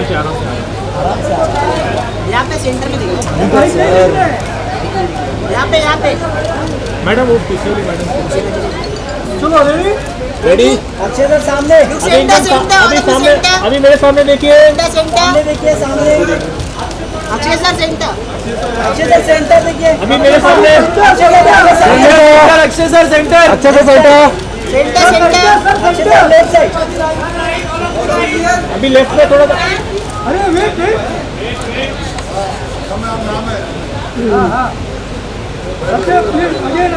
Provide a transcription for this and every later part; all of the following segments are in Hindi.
से यहाँ पे सेंटर में देखो, यहाँ पे मैडम वो पीछे वाली मैडम चलो रेडी। अच्छे से सामने अभी मेरे सामने देखिए। सामने देखिए, सामने अक्षय सर सेंटर, अच्छे से सेंटर देखिए। अभी मेरे सामने अच्छे से सेंटर, अच्छे से सेंटर। अच्छे से लेफ्ट साइड। अभी लेफ्ट में थोड़ा सा। अरे वेट हाँ अच्छे प्लीज अगेन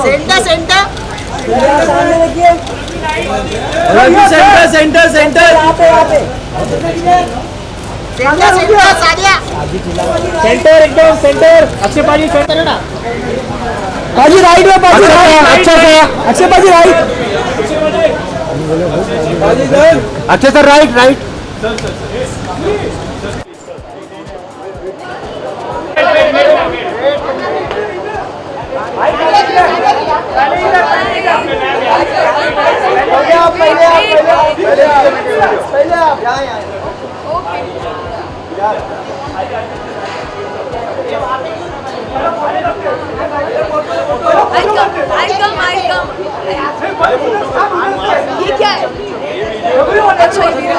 सेंटर सामने देखिए। सेंटर यहाँ पे सादिया सेंटर एकदम सेंटर। अच्छे पाजी सेंटर है ना। पाजी राइट में, पाजी अच्छा से अच्छे पाजी राइट। अच्छे सर राइट राइट। ये क्या है? अच्छा ये वीडियो।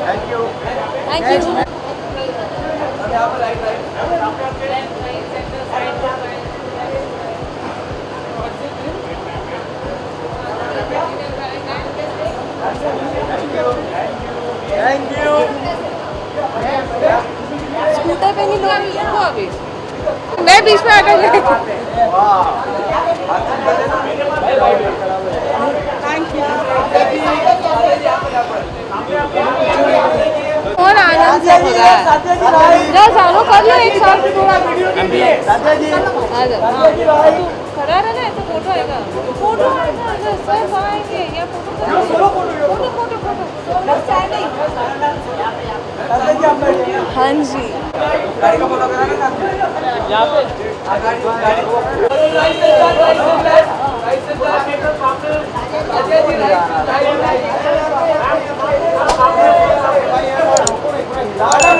Thank you. स्कूटर पे नहीं लोग को अभी मैं बीच में आकर और आनंद से चालू कर लो एक साथ खड़ा रहना है तो फोटो आएगा सर आएंगे या फोटो हाँ जी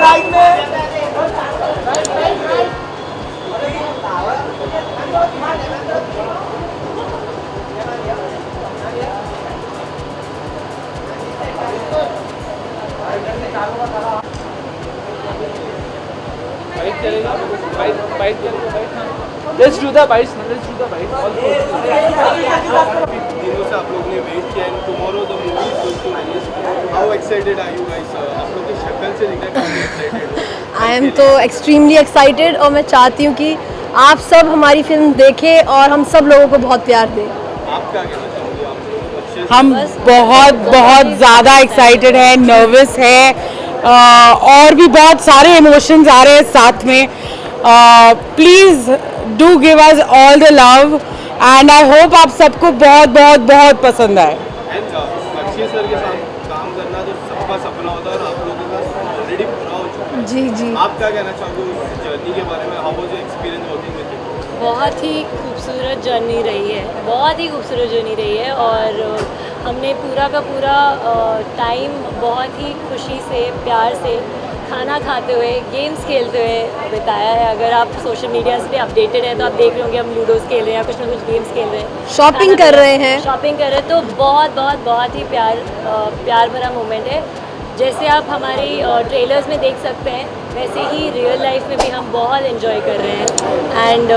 राइट में Let's do the bites. Let's do the bites. दिनों से आप लोग ने वेट किया and tomorrow the movie is going to release. How excited are you guys? आप लोग की शक्ल से दिख रहा है काफी एक्साइटेड हो। आई एम तो एक्सट्रीमली एक्साइटेड और मैं चाहती हूँ कि आप सब हमारी फिल्म देखें और हम सब लोगों को बहुत प्यार दें। आप क्या कहना चाहोगे? आप अच्छे से हम बहुत ज़्यादा एक्साइटेड है, नर्वस है और भी बहुत सारे इमोशंस आ रहे हैं साथ में। Please do give us all the love and I hope आप सबको बहुत पसंद आए। एंड अक्षय सर के साथ काम करना जो सबका सपना होता है और आप लोगों का ऑलरेडी पूरा हो चुका है। जी आप क्या कहना चाहोगे उस जर्नी के बारे में? How was your experience working with you? बहुत ही खूबसूरत जर्नी रही है, बहुत ही खूबसूरत जर्नी रही है और हमने पूरा का पूरा टाइम बहुत ही खुशी से प्यार से खाना खाते हुए गेम्स खेलते हुए बिताया है। अगर आप सोशल मीडिया पे अपडेटेड हैं तो आप देख लोगे हम लूडोज़ खेल रहे हैं या कुछ ना कुछ गेम्स खेल रहे हैं, शॉपिंग कर रहे हैं तो बहुत ही प्यार भरा मोमेंट है। जैसे आप हमारी ट्रेलर्स में देख सकते हैं वैसे ही रियल लाइफ में भी हम बहुत एंजॉय कर रहे हैं एंड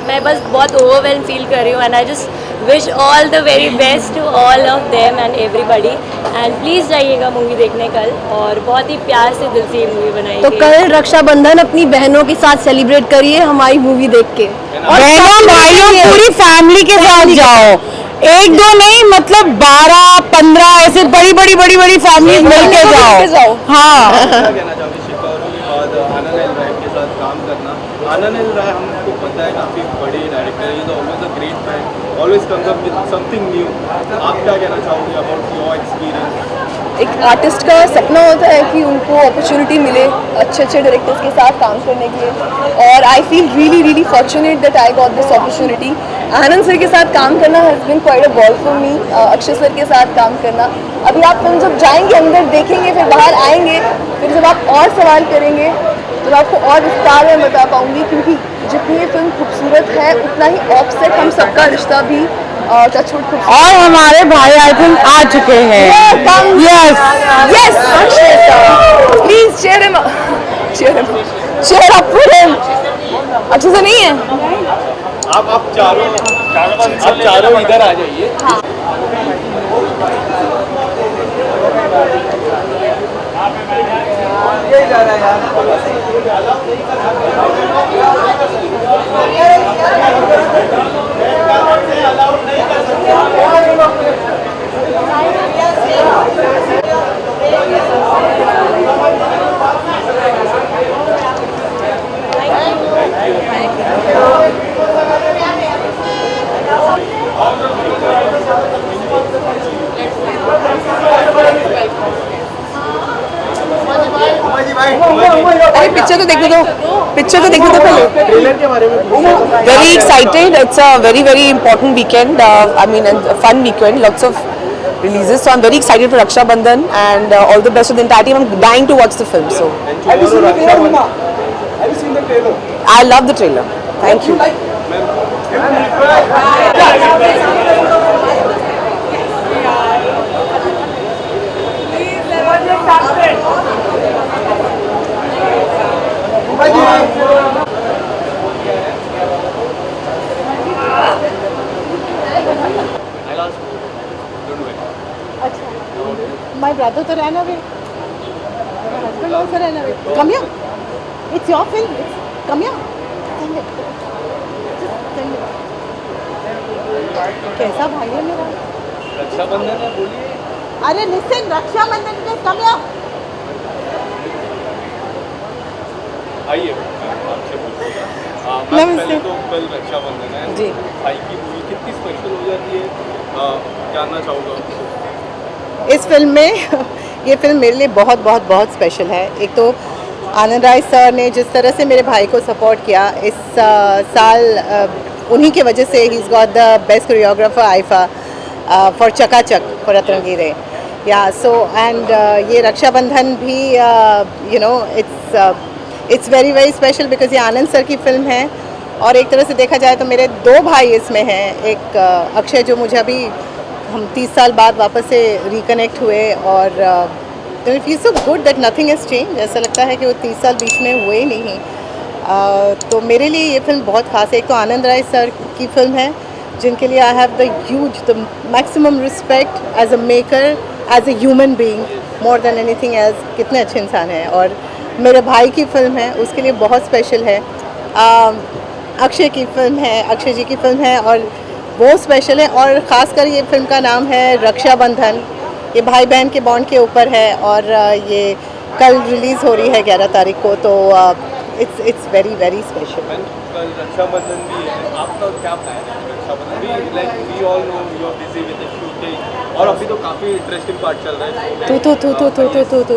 मैं बस बहुत ओवरवेल्म फील कर रही हूँ and I just wish all the very best to all of them and everybody and please जाइएगा मूवी देखने कल और बहुत ही प्यार से दिल से ये मूवी बनाई तो गई। कल रक्षाबंधन अपनी बहनों के साथ सेलिब्रेट करिए हमारी मूवी देख के। बहनों भाइयों पूरी फैमिली के साथ जाओ। एक दो नहीं, मतलब 12-15 ऐसे बड़ी फैमिली मिलके जाओ। हाँ, क्या कहना चाहोगे शिखा और के बाद आनंद एल राय के साथ काम करना? आनंद एल राय हमको पता है काफ़ी बड़े director, is always a great man, always comes up with something new. आप क्या कहना चाहोगे अबाउट योर एक्सपीरियंस? एक आर्टिस्ट का सपना होता है कि उनको अपॉर्चुनिटी मिले अच्छे डायरेक्टर्स के साथ काम करने के लिए, और I feel really fortunate that I got this opportunity. Anand sir के साथ काम करना has been quite a ball for me. Akshay sir के साथ काम करना, अभी आप फिल्म जब जाएंगे अंदर देखेंगे, फिर बाहर आएंगे, फिर जब आप और सवाल करेंगे तो मैं आपको और विस्तार में बता पाऊँगी, क्योंकि जितनी ये फिल्म खूबसूरत है उतना ही ऑफसेट हम सबका रिश्ता भी टचवुड खूबसूरत। और हमारे भाई आई थिंक आ चुके हैं। Yes Akshay sir, please cheer him up for him। अच्छे से नहीं है? आप चारों इधर आ जाइए। अरे पिक्चर तो देखने दो पहले। ट्रेलर के बारे में Very excited. It's a very important weekend. I mean, a fun weekend. Lots of releases. So I'm very excited for Raksha Bandhan, and all the best to the entire team. I'm dying to watch the film. So Have you seen the trailer? Have you seen the trailer? I love the trailer. Thank you. My brother to ran away. My husband also ran away. Come here. It's your film. Come here. Send it. Just send it. कैसा भाई है मेरा? रक्षाबंधन है, बोलिए। अरे listen, रक्षाबंधन के come here. आइए आपसे बोलते हैं। पहले तो कल रक्षाबंधन है जी। भाई की मूवी कितनी स्पेशल हो जाती है, जानना चाहूँगा। इस फिल्म में ये फिल्म मेरे लिए बहुत स्पेशल है। एक तो आनंद राय सर ने जिस तरह से मेरे भाई को सपोर्ट किया इस साल, उन्हीं की वजह से he is got the best choreographer IIFA for चकाचक फॉर अतरंगी रे। या सो एंड ये रक्षाबंधन भी you know it's very special because ये आनंद सर की फिल्म है, और एक तरह से देखा जाए तो मेरे दो भाई इसमें हैं। एक अक्षय जो मुझे अभी हम 30 साल बाद वापस से रिकनेक्ट हुए, और it feel so good that nothing has change. ऐसा लगता है कि वो 30 साल बीच में हुए ही नहीं। तो मेरे लिए ये फिल्म बहुत ख़ास है। एक तो आनंद राय सर की फिल्म है जिनके लिए I have the maximum respect as a maker, as a human being, more than anything as कितने अच्छे इंसान हैं। और मेरे भाई की फिल्म है उसके लिए बहुत स्पेशल है। अक्षय की फिल्म है, अक्षय जी की फिल्म है और वो स्पेशल है। और ख़ासकर ये फिल्म का नाम है रक्षाबंधन। ये भाई बहन के बॉन्ड के ऊपर है, और ये कल रिलीज़ हो रही है 11 तारीख को। तो इट्स वेरी स्पेशल। कल रक्षाबंधन भी है, आपका क्या प्लान है? रक्षाबंधन भी like we all know you are busy with the shooting, और अभी तो काफ़ी इंटरेस्टिंग पार्ट चल रहा है। तो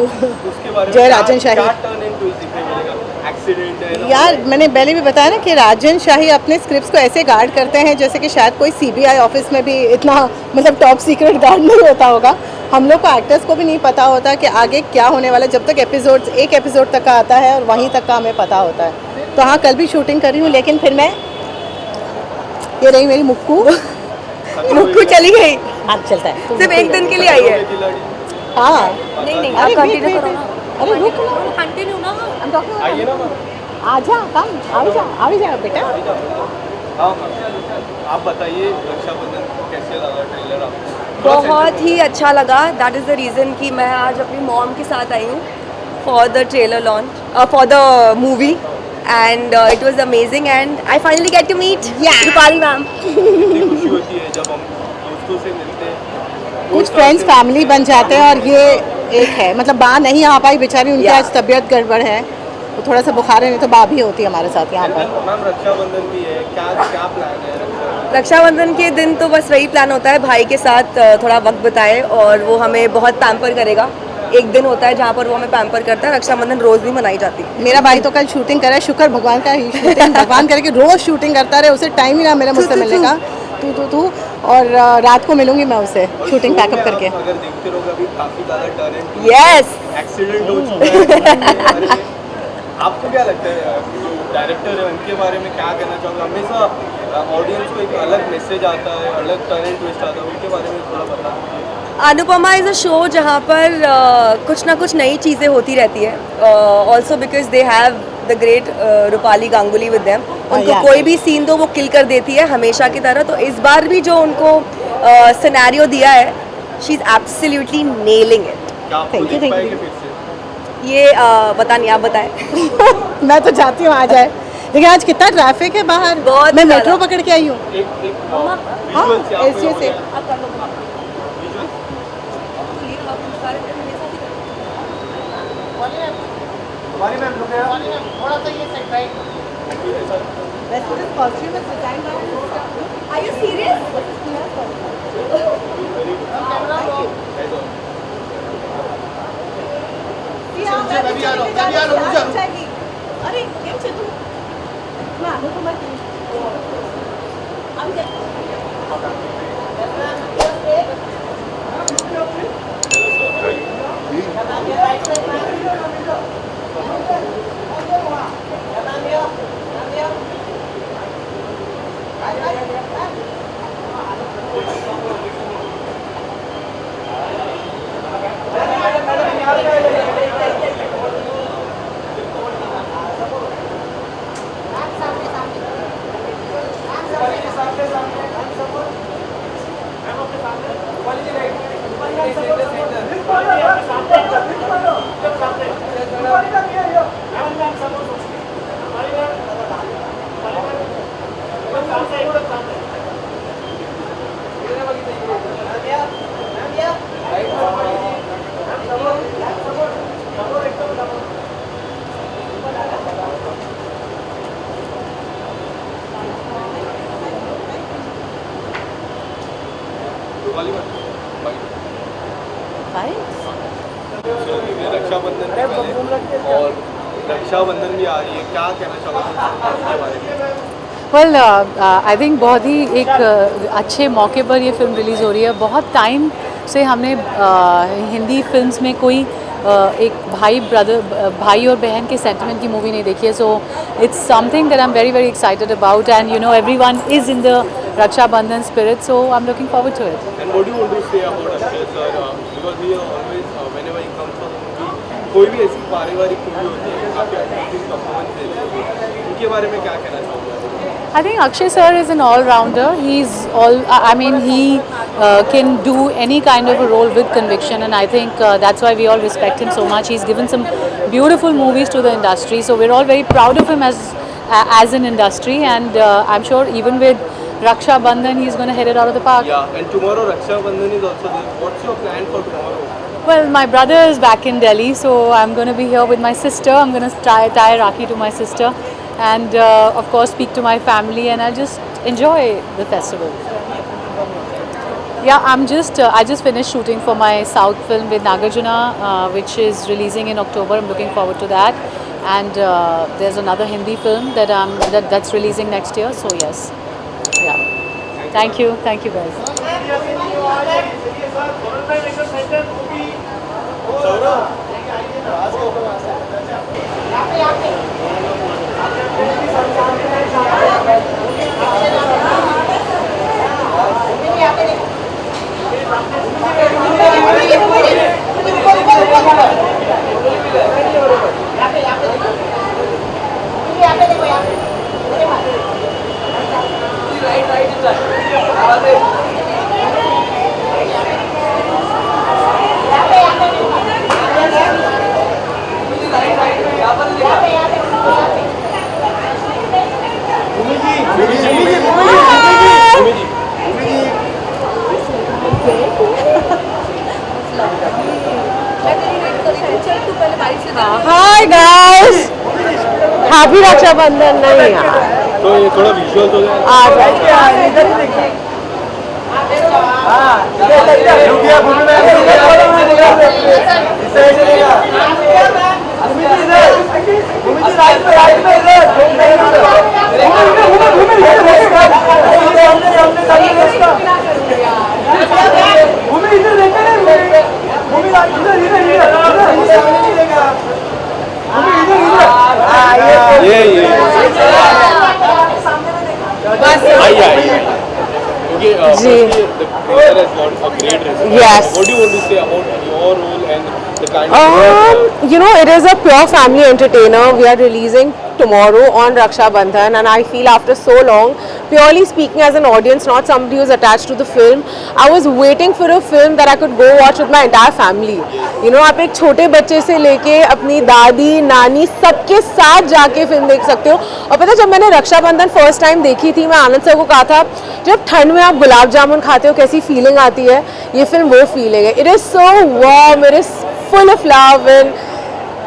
उसके बारे में जय राजन शाही। क्या टर्न इनटू दिखने मिलेगा? एक्सीडेंट है यार मैंने पहले भी बताया ना कि राजन शाही अपने स्क्रिप्ट्स को ऐसे गार्ड करते हैं जैसे कि शायद कोई सीबीआई ऑफिस में भी इतना मतलब टॉप सीक्रेट गार्ड नहीं होता होगा। हम लोग को एक्टर्स को भी नहीं पता होता कि आगे क्या होने वाला, जब तक एक एपिसोड तक का आता है और वहीं तक का हमें पता होता है। तो हाँ, कल भी शूटिंग कर रही हूँ, लेकिन फिर मैं ये रही मेरी मुक्कू चली गई। आज चलता है, सिर्फ एक दिन के लिए आई है। हाँ नहीं अरे आप कंटिन्यू करो ना। अरे रुक कंटिन्यू ना। आइए ना मैम। आजा कम आ जा बेटा। हाँ आप बताइए रक्षाबंधन कैसे लगा ट्रेलर आपको? बहुत ही अच्छा लगा। दैट इज़ द रीज़न कि मैं आज अपनी मॉम के साथ आई हूँ for the trailer launch, for the movie, and it was amazing and I finally get to meet Rupali ma'am. खुशी होती है जब हम दोस्तों से मिलते हैं, कुछ फ्रेंड्स फैमिली बन जाते हैं, और ये एक है, मतलब बा नहीं आ पाई बेचारी, उनकी आज तबीयत गड़बड़ है, तो थोड़ा सा बुखार है, नहीं तो बा भी होती है हमारे साथ यहाँ पर। मैम रक्षाबंधन भी है, क्या क्या प्लान है रक्षाबंधन के दिन तो बस वही प्लान होता है, भाई के साथ थोड़ा वक्त बिताए, और वो हमें बहुत पैम्पर करेगा। एक दिन होता है जहाँ पर वो हमें पैम्पर करता है, रक्षाबंधन रोज नहीं मनाई जाती। मेरा भाई तो कल शूटिंग करे, शुक्र भगवान का ही शूटिंग भगवान करे कि रोज शूटिंग करता रहे, उसे टाइम ही ना मिले मुझसे मिलने का। तू और रात को मिलूंगी मैं उसे शूटिंग पैकअप करके। अगर देखते रहोगे अभी काफी ज्यादा टैलेंट यस एक्सीडेंट हो चुका है। आपको क्या लगता है जो डायरेक्टर है उनके बारे में क्या कहना चाहोगे? हमेशा ऑडियंस को एक अलग मैसेज आता है, अलग टैलेंट ट्विस्ट आता है, उनके बारे में थोड़ा बता दीजिए। अनुपमा इज़ अ शो जहाँ पर कुछ ना कुछ नई चीज़ें होती रहती है, also because they have the great Rupali Ganguly with them. उनको कोई भी सीन दो वो किल कर देती है हमेशा की तरह, तो इस बार भी जो उनको सिनेरियो दिया है, she is absolutely nailing it. क्या आपको Thank you, देख thank पाएंगे you. फिर से? ये पता नहीं, आप बताएं। मैं तो चाहती हूँ आ जाए, लेकिन आज कितना ट्रैफिक है बाहर, बहुत मैं ज़्यादा। मेट्रो पकड़ के आई हूँ। हाँ visual से आपको ऐसे से थोड़ा सा ये set right. Are you serious? अरे કેમ છે તું? ના હું તો મત रक्षाबंधन के पहले और रक्षाबंधन भी आ रही है, क्या कहना चाहोगे इसके बारे में? वेल आई थिंक बहुत ही एक अच्छे मौके पर ये फिल्म रिलीज़ हो रही है। बहुत टाइम से हमने हिंदी फिल्म्स में कोई एक भाई और बहन के सेंटिमेंट की मूवी नहीं देखी है, so it's something that I am very excited about, and you know everyone is in the Rakshabandhan spirit, so I'm looking forward to it. And what do you want to say about Akshay sir? Because we are always whenever he comes on movie, कोई भी ऐसी पारिवारिक मूवी होती है काफ़ी अमेजिंग परफॉर्मेंस देते हैं, उनके बारे में क्या कहना चाहोगे? I think Akshay sir is an all-rounder. I mean, he can do any kind of a role with conviction, and I think that's why we all respect him so much. He's given some beautiful movies to the industry, so we're all very proud of him as an industry, and I'm sure even with Raksha Bandhan, he's going to hit it out of the park. Yeah, and tomorrow Raksha Bandhan is also there. What's your plan for tomorrow? Well, my brother is back in Delhi, so I'm going to be here with my sister. I'm going to tie Rakhi to my sister, and of course speak to my family, and I'll just enjoy the festival. Yeah, I just finished shooting for my South film with Nagarjuna, which is releasing in October. I'm looking forward to that, and there's another Hindi film that's releasing next year. So yes, yeah. Thank you guys. यहाँ पे हैप्पी रक्षाबंधन नहीं यार तो ये थोड़ा विजुअल हो गया। आ जाए ये आइए क्योंकि जी। the creator has got a great response. Yes. What do you want to say about your role and the kind of You know, it is a pure family entertainer. We are releasing tomorrow on Raksha Bandhan, and I feel after so long, purely speaking as an audience, not somebody who's attached to the film, I was waiting for a film that I could go watch with my entire family. You know, आप एक छोटे बच्चे से लेके अपनी दादी नानी सबके साथ जाके फिल्म देख सकते हो। और पता है जब मैंने रक्षाबंधन फर्स्ट टाइम देखी थी, मैं आनंद सर को कहा था जब ठंड में आप गुलाब जामुन खाते हो कैसी फीलिंग आती है, ये फिल्म वो फीलिंग है। It is so warm, it is full of love and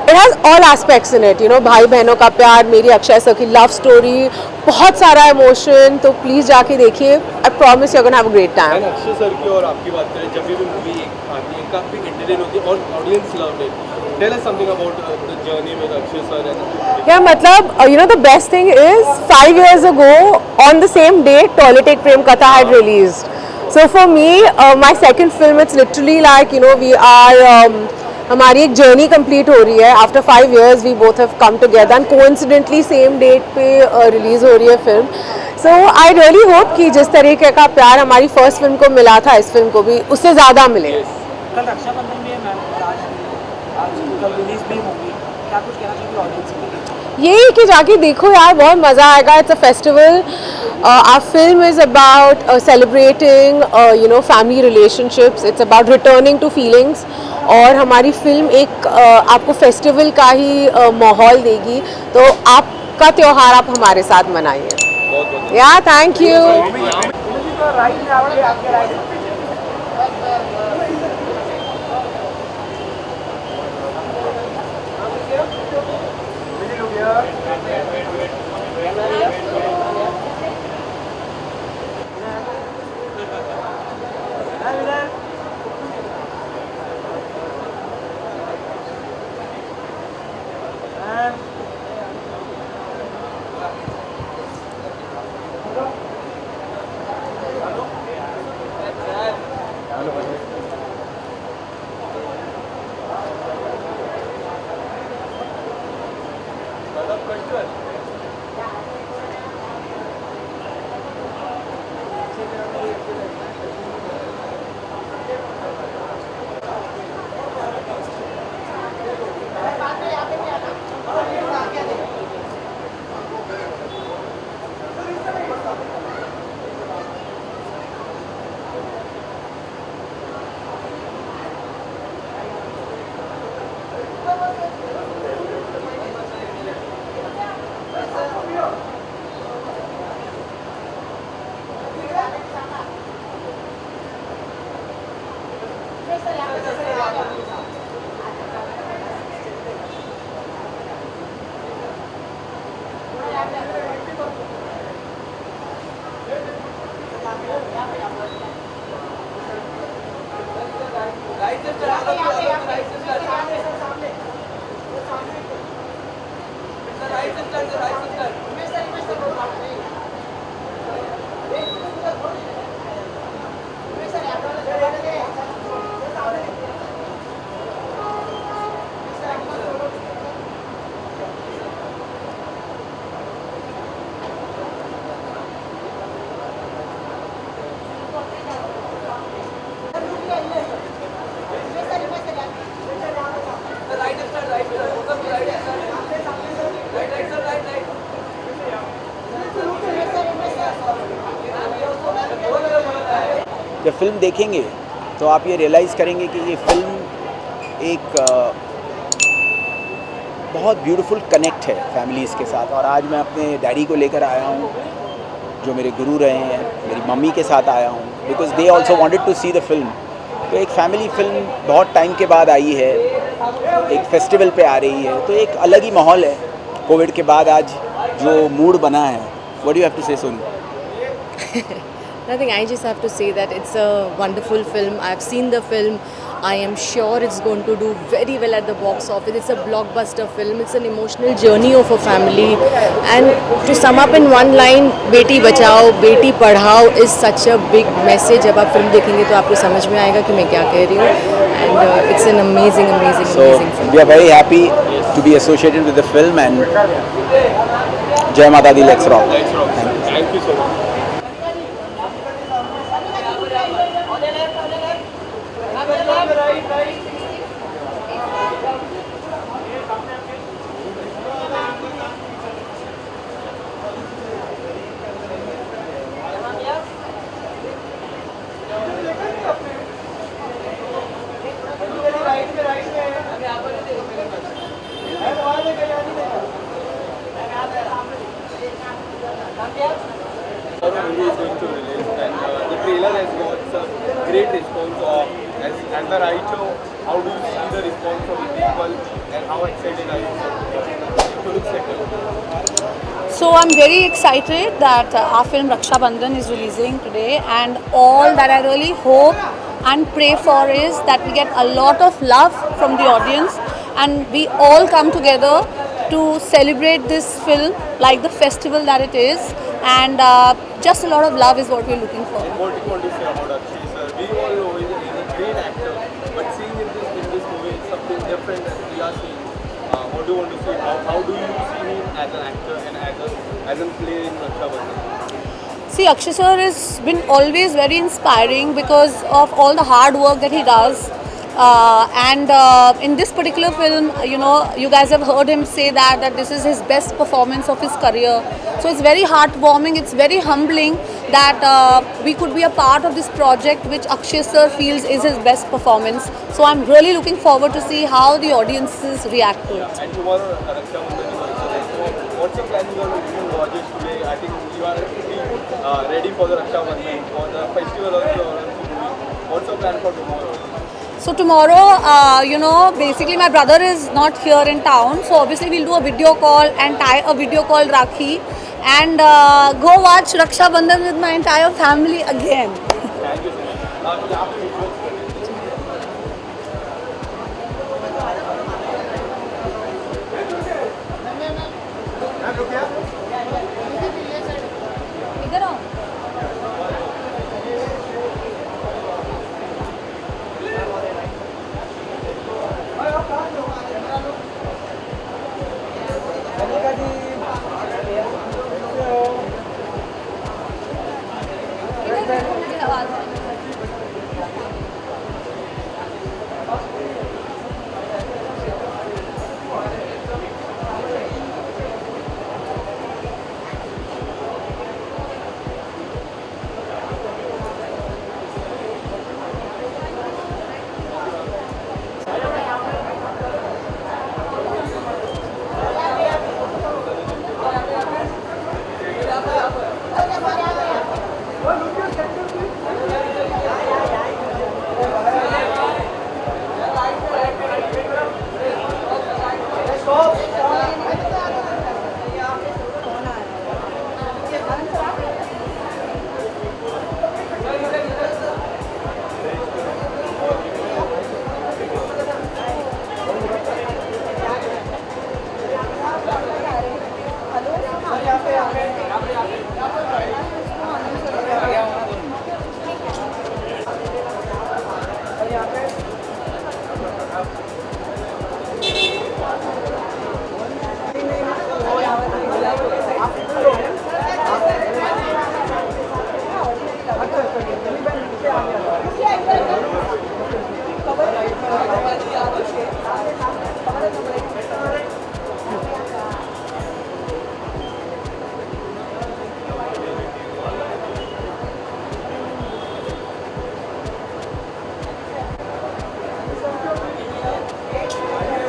it has all aspects in it. You know, भाई बहनों का प्यार, मेरी अक्षय सर की लव स्टोरी, बहुत सारा इमोशन। तो प्लीज़ जाके देखिए। I promise you are gonna have a great time. And Akshay sir की और आपकी बात करें, जब भी मूवी आती है काफ़ी एंटरटेन होती है और audience love it. Tell us something about the journey with Akshay sir and Yeah, मतलब you know the best thing is 5 years ago on the same day Toilet Ek Prem Katha had released. So for me, my second film, it's literally like, you know, we are हमारी एक जर्नी कंप्लीट हो रही है। After 5 years we both have come together and coincidentally same date पे रिलीज़ हो रही है film. So I really hope कि जिस तरीके का प्यार हमारी फर्स्ट फिल्म को मिला था, इस फिल्म को भी उससे ज़्यादा मिले। कल रक्षाबंधन भी है मैम, और आज कल रिलीज भी होगी, क्या कुछ कहना चाहिए ऑडियंस के लिए? यही कि जाके देखो यार, बहुत मज़ा आएगा। It's a festival. Our film is about celebrating you know family relationships, it's about returning to feelings. और हमारी फिल्म एक आपको फेस्टिवल का ही माहौल देगी। तो आपका त्यौहार आप हमारे साथ मनाइए। या थैंक यू। राइट में आपके राइट जब फिल्म देखेंगे तो आप ये रियलाइज़ करेंगे कि ये फिल्म एक बहुत ब्यूटीफुल कनेक्ट है फैमिलीज़ के साथ। और आज मैं अपने डैडी को लेकर आया हूँ जो मेरे गुरु रहे हैं, मेरी मम्मी के साथ आया हूँ because they also wanted to see the film. तो एक फैमिली फिल्म बहुत टाइम के बाद आई है, एक फेस्टिवल पे आ रही है, तो एक अलग ही माहौल है। कोविड के बाद आज जो मूड बना है, what do you have to say Sonu? Nothing, I just have to say that it's a wonderful film. I've seen the film. I am sure it's going to do very well at the box office. It's a blockbuster film. It's an emotional journey of a family. And to sum up in one line, Beti Bachao, Beti Padhao is such a big message. जब आप फिल्म देखेंगे तो आपको समझ में आएगा कि मैं क्या कह रही हूँ. And it's an amazing, amazing, So amazing film. we are very happy to be associated with the film and Jai Mata Di, let's rock. Thank you so much. Movie is going to release, and the trailer has got some great response. As the writer, how do you see the response from the people, and how excited are you to look second? So I'm very excited that our film Raksha Bandhan is releasing today, and all that I really hope and pray for is that we get a lot of love from the audience and we all come together to celebrate this film like the festival that it is, and just a lot of love is what we're looking for. And what do you want to say about Akshay sir? We all know he's a great actor, but seeing in this movie is something different that we are seeing. What do you want to say? How do you see him as an actor and as a player in Raksha Bandhan? See, Akshay sir has been always very inspiring because of all the hard work that he does. And in this particular film, you know, you guys have heard him say that this is his best performance of his career. So it's very heartwarming, it's very humbling that we could be a part of this project which Akshay sir feels is his best performance. So I'm really looking forward to see how the audiences react to it. And tomorrow Raksha Bandhan is also there. So what's your plan? You are doing Rajesh today. I think you are ready for the Raksha Bandhan, for the festival also. What's your plan for tomorrow? So tomorrow, you know, basically my brother is not here in town. So obviously we'll do a video call and tie a video call Rakhi and go watch Raksha Bandhan with my entire family again. Thank you so much.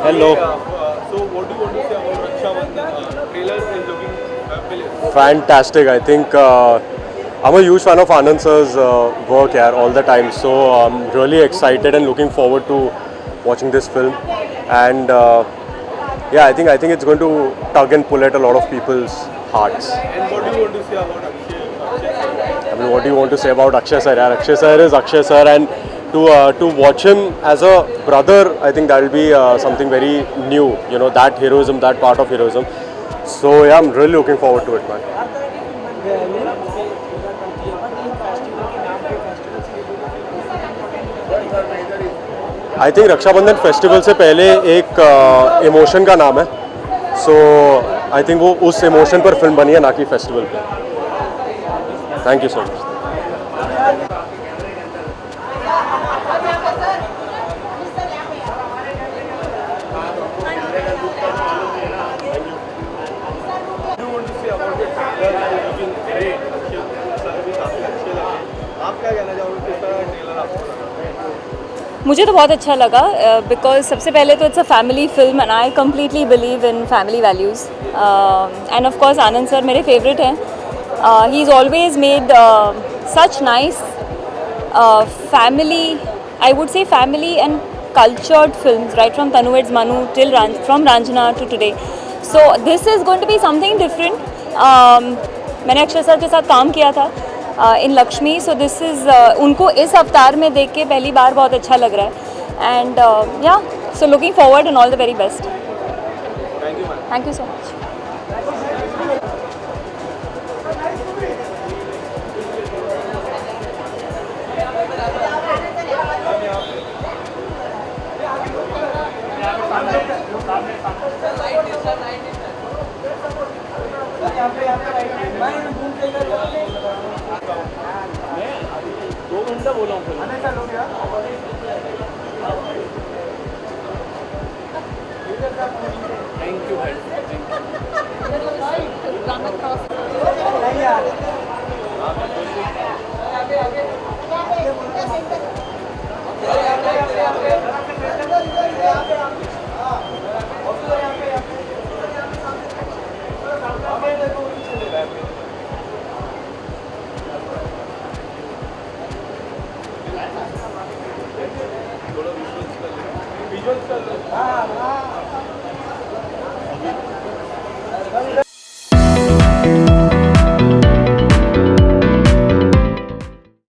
Hello. So what do you want to say about Raksha Bandhan? Trailer is looking Fantastic. I think I'm a huge fan of Anand sir's work here all the time. So I'm really excited and looking forward to watching this film. And yeah, I think it's going to tug and pull at a lot of people's hearts. And what do you want to say about Akshay sir? I mean, what do you want to say about Akshay sir? Yeah, Akshay sir is Akshay sir, and to watch him as a brother, I think that will be something very new. You know, that heroism, that part of heroism. So yeah, I'm really looking forward to it, man. I think Rakshabandhan festival से पहले एक इमोशन का नाम है. So I think वो उस इमोशन पर फिल्म बनी है, ना कि फेस्टिवल पे. Thank you so much. मुझे तो बहुत अच्छा लगा बिकॉज सबसे पहले तो it's a family film and I completely believe in family values end of course Anand sir मेरे फेवरेट हैं. He is always made such nice family, I would say family and cultured films, right from TanuEds Manu till from Ranjana to today. So this is going to be something different. मैंने अक्षय सर के साथ काम किया था इन लक्ष्मी, सो दिस इज़ उनको इस अवतार में देख के पहली बार बहुत अच्छा लग रहा है. एंड या so looking forward and all the very best. Thank you so much. Thank you भाई. विजुअल्स कर लो.